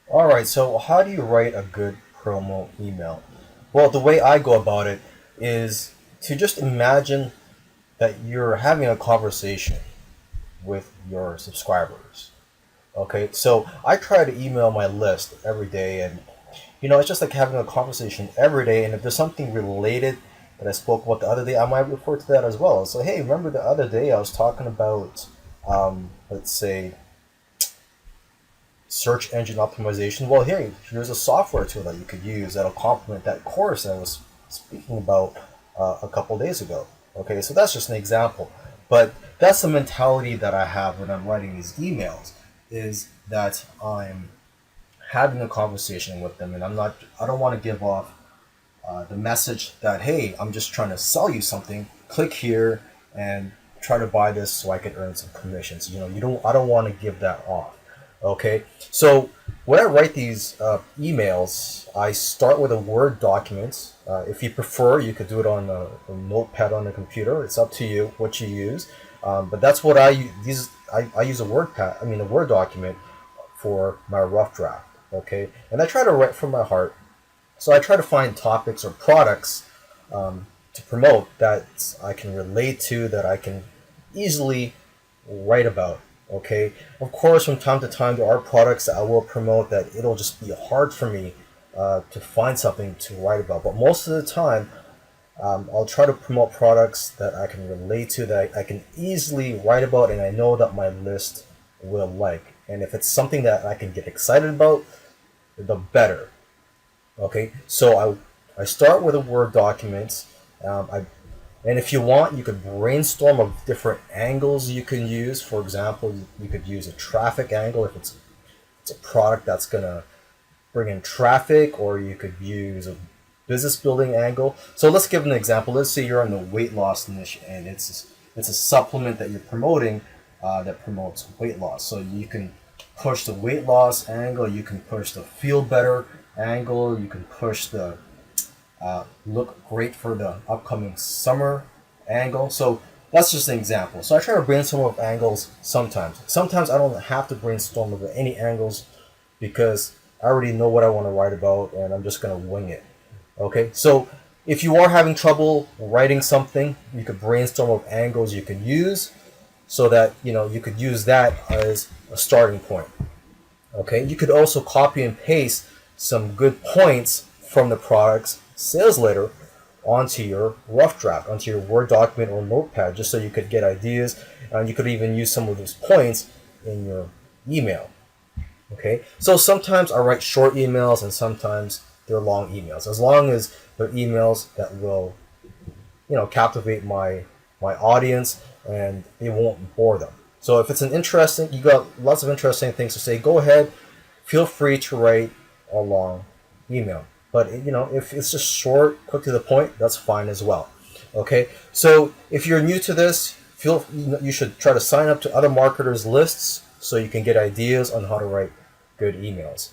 All right, so how do you write a good promo email? Well, the way I go about it is to just imagine that you're having a conversation with your subscribers. Okay, so I try to email my list every day, and it's just like having a conversation every day. And if there's something related that I spoke about the other day, I might refer to that as well. So, hey, remember the other day I was talking about, let's say, search engine optimization. Well, here's a software tool that you could use that'll complement that course I was speaking about a couple days ago. Okay, so that's just an example, but that's the mentality that I have when I'm writing these emails. Is that I'm having a conversation with them, and I don't want to give off the message that, hey, I'm just trying to sell you something. Click here and try to buy this so I can earn some commissions. I don't want to give that off. Okay, so when I write these emails, I start with a Word document. If you prefer, you could do it on a notepad on the computer. It's up to you what you use. But that's what I use. I use a Word document for my rough draft. Okay, and I try to write from my heart. So I try to find topics or products to promote that I can relate to, that I can easily write about. Okay, of course, from time to time there are products that I will promote that it'll just be hard for me to find something to write about. But most of the time, I'll try to promote products that I can relate to, that I can easily write about, and I know that my list will like. And if it's something that I can get excited about, the better. Okay, so I start with a Word document. And if you want, you could brainstorm of different angles you can use. For example, you could use a traffic angle if it's a product that's gonna bring in traffic, or you could use a business building angle. So let's give an example. Let's say you're in the weight loss niche, and it's a supplement that you're promoting that promotes weight loss. So you can push the weight loss angle, you can push the feel better angle, you can push the look great for the upcoming summer angle. So that's just an example. So I try to brainstorm of angles sometimes. Sometimes I don't have to brainstorm of any angles because I already know what I want to write about, and I'm just going to wing it. Okay, so if you are having trouble writing something, you could brainstorm of angles you could use so that you could use that as a starting point. Okay, you could also copy and paste some good points from the product's sales letter onto your rough draft, onto your Word document or notepad, just so you could get ideas, and you could even use some of those points in your email. Okay, so sometimes I write short emails and sometimes they're long emails, as long as they're emails that will captivate my audience and it won't bore them. So if it's you got lots of interesting things to say, go ahead, feel free to write a long email. But if it's just short, quick to the point, that's fine as well. Okay, so if you're new to this, you should try to sign up to other marketers lists so you can get ideas on how to write good emails.